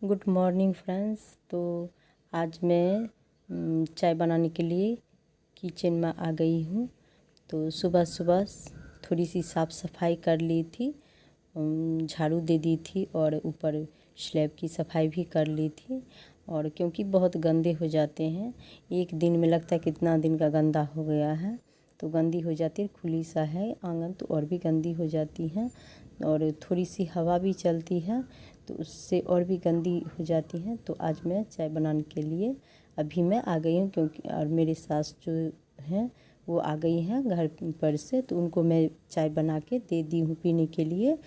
Good morning friends. तो आज मैं चाय बनाने के लिए किचन में आ गई हूँ। तो सुबह सुबह थोड़ी सी साफ़ सफाई कर ली थी, झाड़ू दे दी थी और ऊपर स्लैब की सफाई भी कर ली थी। और क्योंकि बहुत गंदे हो जाते हैं, एक दिन में लगता है कितना दिन का गंदा हो गया है, तो गंदी हो जाती है। खुली सा है आंगन तो और भी गंदी हो जाती है, और थोड़ी सी हवा भी चलती है तो उससे और भी गंदी हो जाती है। तो आज मैं चाय बनाने के लिए अभी मैं आ गई हूँ, क्योंकि और मेरे सास जो हैं वो आ गई हैं घर पर से, तो उनको मैं चाय बना के दे दी हूँ पीने के लिए।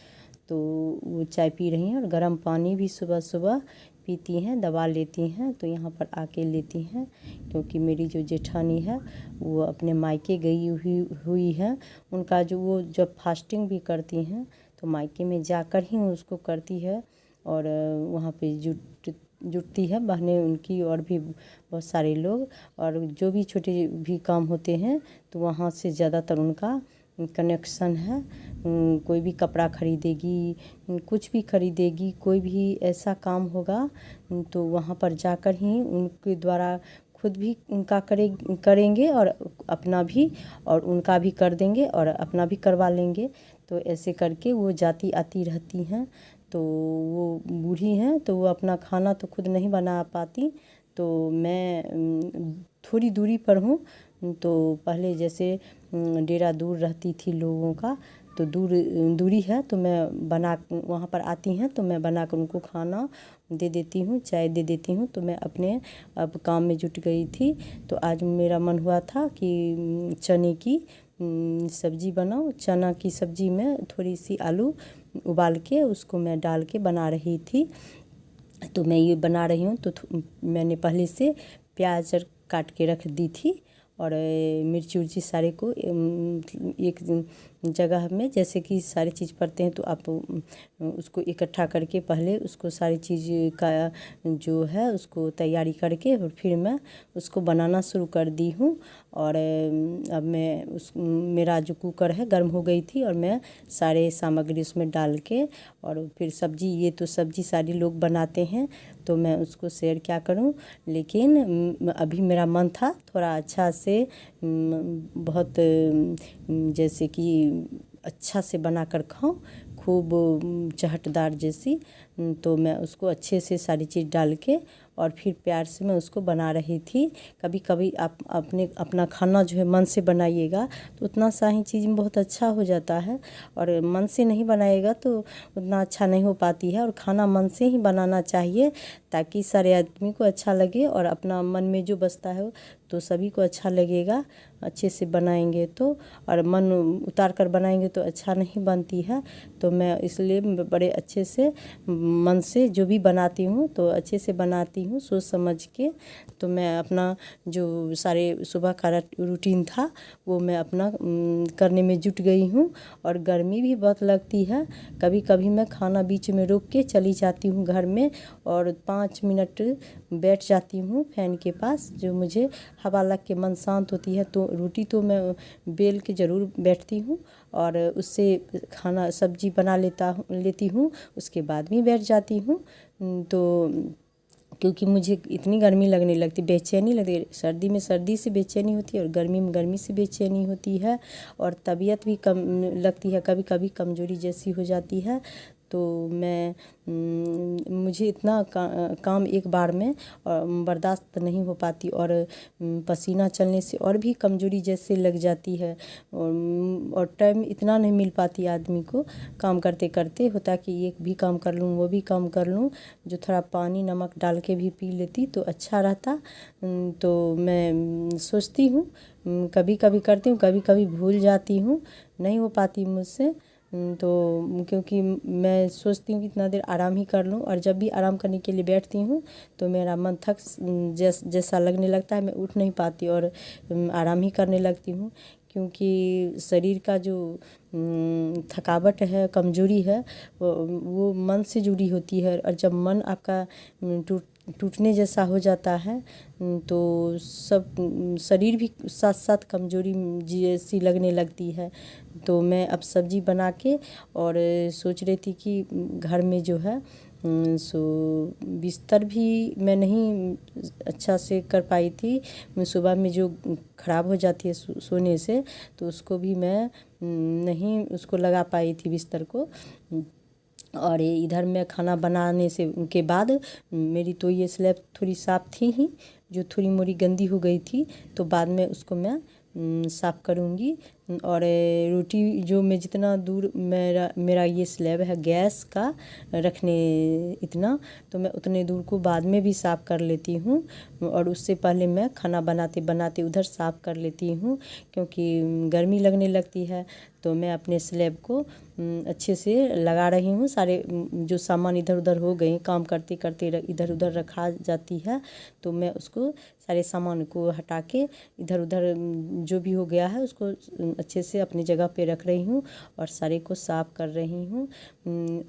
तो वो चाय पी रही हैं और गर्म पानी भी सुबह सुबह पीती हैं, दबा लेती हैं। तो यहाँ पर आके लेती हैं, क्योंकि मेरी जो जेठानी है वो अपने मायके गई हुई है। उनका जो वो जब फास्टिंग भी करती हैं तो मायके में जाकर ही उसको करती है, और वहाँ पे जुटती है बहनें उनकी और भी बहुत सारे लोग। और जो भी छोटे भी काम होते हैं तो वहाँ से ज़्यादातर उनका कनेक्शन है। कोई भी कपड़ा खरीदेगी, कुछ भी खरीदेगी, कोई भी ऐसा काम होगा तो वहाँ पर जाकर ही उनके द्वारा खुद भी उनका करेंगे और अपना भी, और उनका भी कर देंगे और अपना भी करवा लेंगे। तो ऐसे करके वो जाती आती रहती हैं। तो वो बूढ़ी हैं तो वो अपना खाना तो खुद नहीं बना पाती। तो मैं थोड़ी दूरी पर हूँ। तो पहले जैसे डेरा दूर रहती थी लोगों का, तो दूरी है, तो मैं बना वहाँ पर आती हैं तो मैं बनाकर उनको खाना दे देती हूँ, चाय दे देती हूँ। तो मैं अपने अब काम में जुट गई थी। तो आज मेरा मन हुआ था कि चने की सब्जी बनाऊँ। चना की सब्जी में थोड़ी सी आलू उबाल के उसको मैं डाल के बना रही थी। तो मैं ये बना रही हूँ तो मैंने पहले से प्याज काट के रख दी थी, और मिर्ची उर्ची सारे को एक जगह में, जैसे कि सारी चीज़ पड़ते हैं तो आप उसको इकट्ठा करके पहले उसको सारी चीज़ का जो है उसको तैयारी करके और फिर मैं उसको बनाना शुरू कर दी हूँ। और अब मैं मेरा जो कुकर है गर्म हो गई थी, और मैं सारे सामग्री उसमें डाल के और फिर सब्जी, ये तो सब्जी सारे लोग बनाते हैं तो मैं उसको शेयर क्या करूं। लेकिन अभी मेरा मन था थोड़ा अच्छा से बहुत जैसे कि अच्छा से बनाकर खाऊं, खूब चहटदार जैसी। तो मैं उसको अच्छे से सारी चीज़ डाल के और फिर प्यार से मैं उसको बना रही थी। कभी कभी आप अपना खाना जो है मन से बनाइएगा तो उतना सा ही चीज़ में बहुत अच्छा हो जाता है, और मन से नहीं बनाएगा तो उतना अच्छा नहीं हो पाती है। और खाना मन से ही बनाना चाहिए ताकि सारे आदमी को अच्छा लगे, और अपना मन में जो बसता है तो सभी को अच्छा लगेगा। अच्छे से बनाएंगे तो, और मन उतार कर बनाएंगे तो अच्छा नहीं बनती है। तो मैं इसलिए बड़े अच्छे से मन से जो भी बनाती हूँ तो अच्छे से बनाती हूँ सोच समझ के। तो मैं अपना जो सारे सुबह का रूटीन था वो मैं अपना करने में जुट गई हूँ। और गर्मी भी बहुत लगती है, कभी कभी मैं खाना बीच में रोक के चली जाती हूँ घर में और 5 मिनट बैठ जाती हूँ फैन के पास, जो मुझे हवा लग के मन शांत होती है। तो रोटी तो मैं बेल के ज़रूर बैठती हूँ और उससे खाना सब्जी बना लेती हूँ, उसके बाद भी बैठ जाती हूँ। तो क्योंकि मुझे इतनी गर्मी लगने लगती, बेचैनी लगती, सर्दी में सर्दी से बेचैनी होती है और गर्मी में गर्मी से बेचैनी होती है, और तबीयत भी कम लगती है, कभी कभी कमज़ोरी जैसी हो जाती है। तो मैं मुझे इतना काम एक बार में बर्दाश्त नहीं हो पाती, और पसीना चलने से और भी कमज़ोरी जैसे लग जाती है, और टाइम इतना नहीं मिल पाती आदमी को काम करते करते। होता कि एक भी काम कर लूँ वो भी काम कर लूँ, जो थोड़ा पानी नमक डाल के भी पी लेती तो अच्छा रहता। तो मैं सोचती हूँ, कभी कभी करती हूँ, कभी कभी भूल जाती हूँ, नहीं हो पाती मुझसे। तो क्योंकि मैं सोचती हूँ कि इतना देर आराम ही कर लूँ, और जब भी आराम करने के लिए बैठती हूँ तो मेरा मन थक जैसा लगने लगता है, मैं उठ नहीं पाती और आराम ही करने लगती हूँ। क्योंकि शरीर का जो थकावट है, कमज़ोरी है, वो मन से जुड़ी होती है, और जब मन आपका टूटने जैसा हो जाता है तो सब शरीर भी साथ साथ कमज़ोरी जैसी लगने लगती है। तो मैं अब सब्जी बना के और सोच रही थी कि घर में जो है सो बिस्तर भी मैं नहीं अच्छा से कर पाई थी। सुबह में जो ख़राब हो जाती है सोने से, तो उसको भी मैं नहीं उसको लगा पाई थी बिस्तर को। और इधर मैं खाना बनाने से के बाद मेरी तो ये स्लैब थोड़ी साफ़ थी ही, जो थोड़ी मोड़ी गंदी हो गई थी, तो बाद में उसको मैं साफ़ करूँगी। और रोटी जो मैं जितना दूर मेरा ये स्लैब है गैस का रखने इतना, तो मैं उतने दूर को बाद में भी साफ़ कर लेती हूँ। और उससे पहले मैं खाना बनाते बनाते उधर साफ़ कर लेती हूँ, क्योंकि गर्मी लगने लगती है। तो मैं अपने स्लैब को अच्छे से लगा रही हूँ। सारे जो सामान इधर उधर हो गए, काम करते करते इधर उधर रखा जाती है, तो मैं उसको सारे सामान को हटा के इधर उधर जो भी हो गया है उसको अच्छे से अपनी जगह पे रख रही हूँ और सारे को साफ़ कर रही हूँ।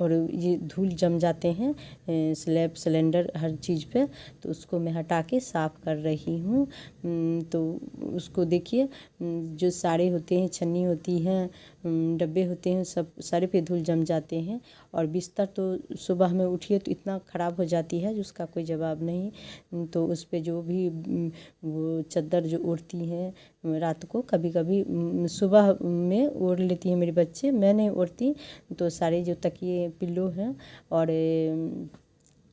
और ये धूल जम जाते हैं स्लैब सिलेंडर हर चीज़ पे, तो उसको मैं हटा के साफ़ कर रही हूँ। तो उसको देखिए, जो साड़े होते हैं, छन्नी होती हैं, डब्बे होते हैं, सब सारे पे धूल जम जाते हैं। और बिस्तर तो सुबह में उठिए तो इतना ख़राब हो जाती है जिसका कोई जवाब नहीं। तो उस पे जो भी वो चादर जो ओढ़ती हैं रात को, कभी कभी सुबह में ओढ़ लेती हैं मेरे बच्चे, मैं नहीं ओढ़ती। तो सारे जो तकिए पिल्लो हैं और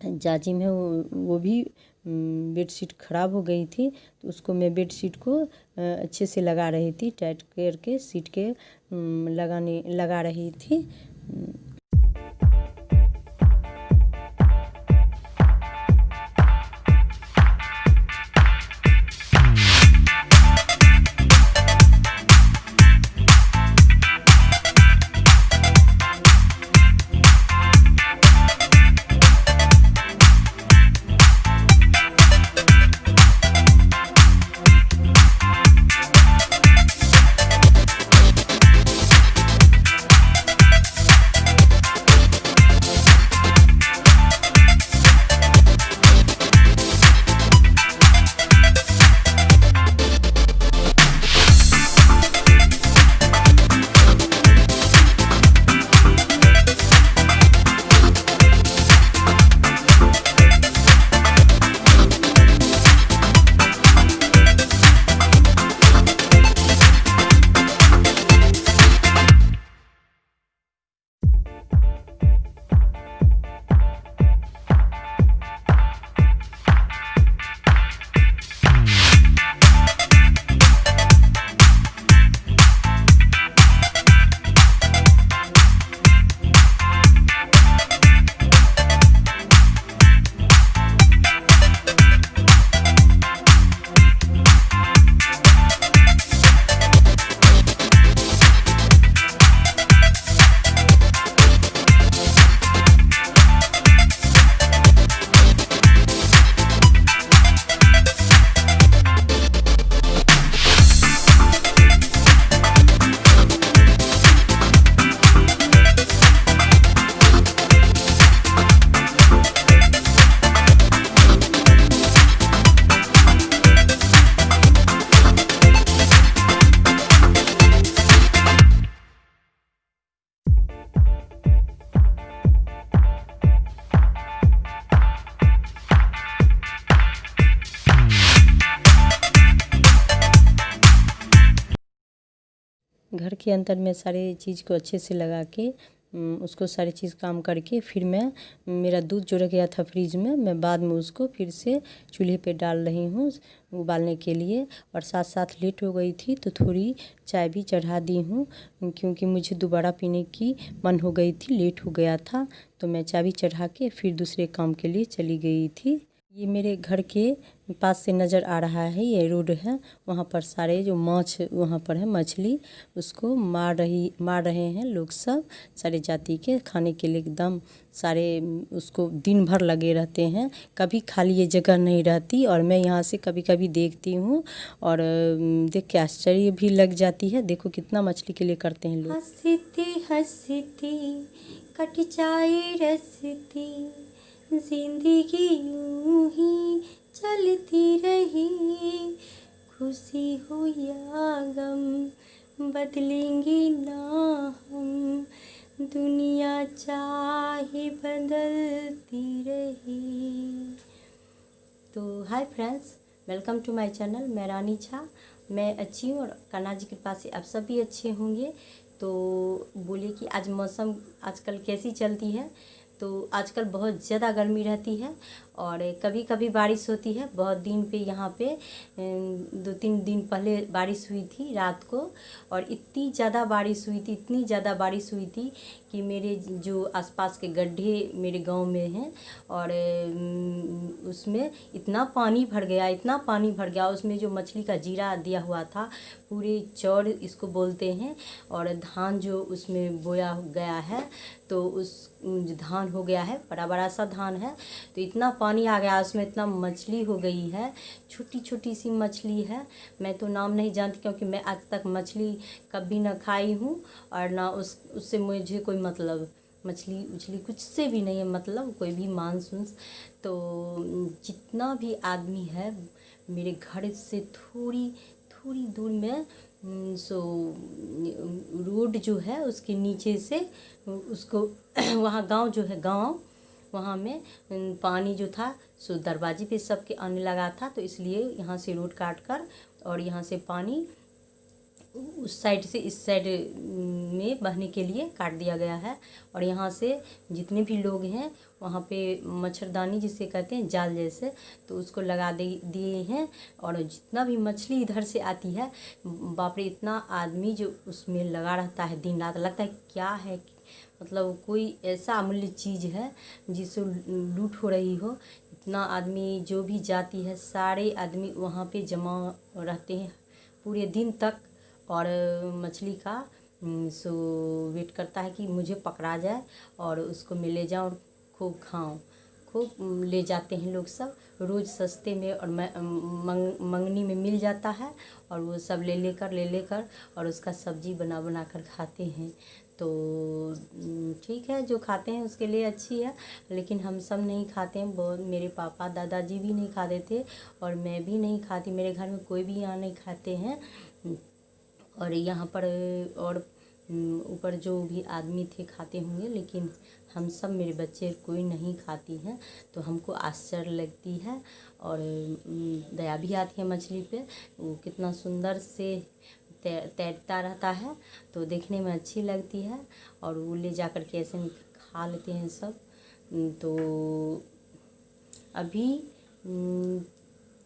जाजिम है वो भी बेडशीट ख़राब हो गई थी, तो उसको मैं बेडशीट को अच्छे से लगा रही थी, टाइट करके सीट के लगा रही थी। घर के अंदर मैं सारे चीज़ को अच्छे से लगा के उसको सारी चीज़ काम करके फिर मैं मेरा दूध जो रह गया था फ्रिज में, मैं बाद में उसको फिर से चूल्हे पे डाल रही हूँ उबालने के लिए। और साथ साथ लेट हो गई थी तो थोड़ी चाय भी चढ़ा दी हूँ, क्योंकि मुझे दोबारा पीने की मन हो गई थी, लेट हो गया था। तो मैं चाय भी चढ़ा के फिर दूसरे काम के लिए चली गई थी। ये मेरे घर के पास से नज़र आ रहा है, ये रोड है, वहाँ पर सारे जो माछ वहाँ पर है मछली, उसको मार रहे हैं लोग सब, सारे जाति के खाने के लिए एकदम सारे उसको दिन भर लगे रहते हैं, कभी खाली ये जगह नहीं रहती। और मैं यहाँ से कभी कभी देखती हूँ और देख के आश्चर्य भी लग जाती है। देखो कितना मछली के लिए करते हैं लोग। हंसती हंसती कट जाए रस्ती, जिंदगी यूं ही चलती रही, खुशी हो या गम बदलेंगे ना हम, दुनिया चार ही बदलती रही। तो hi friends, welcome to my channel. मैं रानी झा, मैं अच्छी हूँ और कान्हा जी की कृपा से आप सब भी अच्छे होंगे। तो बोलिए कि आज मौसम आजकल कैसी चलती है। तो आजकल बहुत ज़्यादा गर्मी रहती है और कभी कभी बारिश होती है। बहुत दिन पे यहाँ पे 2-3 दिन पहले बारिश हुई थी रात को, और इतनी ज़्यादा बारिश हुई थी, इतनी ज़्यादा बारिश हुई थी कि मेरे जो आसपास के गड्ढे मेरे गांव में हैं और उसमें इतना पानी भर गया, इतना पानी भर गया। उसमें जो मछली का जीरा दिया हुआ था, पूरे चौर इसको बोलते हैं, और धान जो उसमें बोया गया है तो उस धान हो गया है, बड़ा बड़ा सा धान है। तो इतना पानी आ गया, उसमें इतना मछली हो गई है, छोटी छोटी सी मछली है। मैं तो नाम नहीं जानती क्योंकि मैं आज तक मछली कभी ना खाई हूँ और ना उससे मुझे कोई मतलब मछली उछली कुछ से भी नहीं है, मतलब कोई भी मांस उंस। तो जितना भी आदमी है मेरे घर से थोड़ी थोड़ी दूर में रोड जो है उसके नीचे से उसको वहाँ गांव जो है, गांव वहाँ में पानी जो था सो दरवाजे पे सबके आने लगा था। तो इसलिए यहाँ से रोड काट कर और यहाँ से पानी उस साइड से इस साइड में बहने के लिए काट दिया गया है। और यहाँ से जितने भी लोग हैं वहाँ पे मच्छरदानी जिसे कहते हैं, जाल जैसे, तो उसको लगा दिए हैं। और जितना भी मछली इधर से आती है, बाप रे, इतना आदमी जो उसमें लगा रहता है दिन रात, लगता है क्या है, मतलब कोई ऐसा अमूल्य चीज़ है जिससे लूट हो रही हो। इतना आदमी जो भी जाती है, सारे आदमी वहाँ पे जमा रहते हैं पूरे दिन तक और मछली का सो वेट करता है कि मुझे पकड़ा जाए और उसको मैं ले जाऊँ और खूब खाऊं। खूब ले जाते हैं लोग सब, रोज़ सस्ते में और मंगनी में मिल जाता है, और वो सब ले लेकर और उसका सब्जी बना कर खाते हैं। तो ठीक है, जो खाते हैं उसके लिए अच्छी है, लेकिन हम सब नहीं खाते हैं। बहुत मेरे पापा दादाजी भी नहीं खाते थे और मैं भी नहीं खाती, मेरे घर में कोई भी यहाँ नहीं खाते हैं। और यहाँ पर और ऊपर जो भी आदमी थे खाते होंगे, लेकिन हम सब, मेरे बच्चे कोई नहीं खाती हैं। तो हमको आश्चर्य लगती है और दया भी आती है मछली पे। वो कितना सुंदर से तैरता रहता है, तो देखने में अच्छी लगती है। और वो ले जा कर के ऐसे खा लेते हैं सब। तो अभी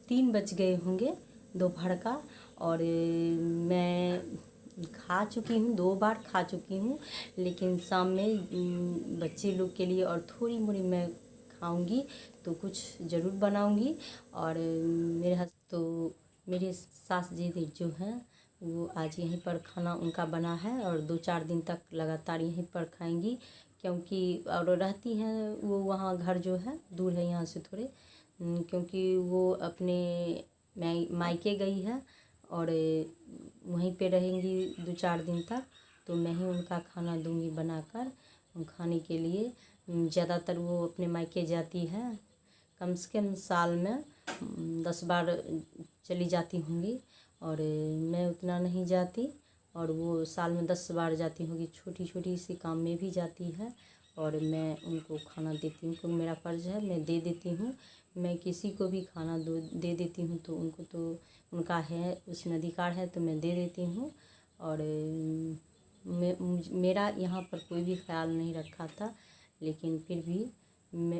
3 बज गए होंगे दोपहर का, और मैं खा चुकी हूँ, 2 बार खा चुकी हूँ, लेकिन शाम में बच्चे लोग के लिए और थोड़ी मोड़ी मैं खाऊंगी, तो कुछ ज़रूर बनाऊंगी। और मेरे सास जी जो हैं वो आज यहीं पर खाना उनका बना है और 2-4 दिन तक लगातार यहीं पर खाएंगी, क्योंकि और रहती हैं वो वहाँ, घर जो है दूर है यहाँ से थोड़े, क्योंकि वो अपने मायके गई है और वहीं पे रहेंगी 2-4 दिन तक। तो मैं ही उनका खाना दूंगी बनाकर खाने के लिए। ज़्यादातर वो अपने मायके जाती है, कम से कम साल में 10 बार चली जाती होंगी, और मैं उतना नहीं जाती, और वो साल में 10 बार जाती होगी। छोटी छोटी सी काम में भी जाती है और मैं उनको खाना देती हूँ, क्योंकि मेरा फ़र्ज़ है, मैं दे देती हूँ। मैं किसी को भी खाना दे देती हूँ तो उनको तो उनका है, उसमें अधिकार है, तो मैं दे देती हूँ। और मेरा यहाँ पर कोई भी ख्याल नहीं रखा था, लेकिन फिर भी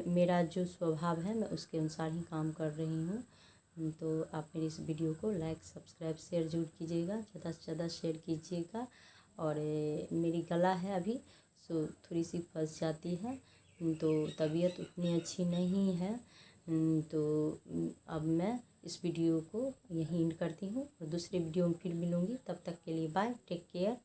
मेरा जो स्वभाव है मैं उसके अनुसार ही काम कर रही हूँ। तो आप मेरी इस वीडियो को लाइक, सब्सक्राइब, शेयर जरूर कीजिएगा, ज़्यादा से ज़्यादा शेयर कीजिएगा। और मेरी गला है अभी सो थोड़ी सी फंस जाती है, तो तबीयत उतनी अच्छी नहीं है। तो अब मैं इस वीडियो को यहीं एंड करती हूँ और दूसरे वीडियो में फिर मिलूँगी। तब तक के लिए बाय, टेक केयर।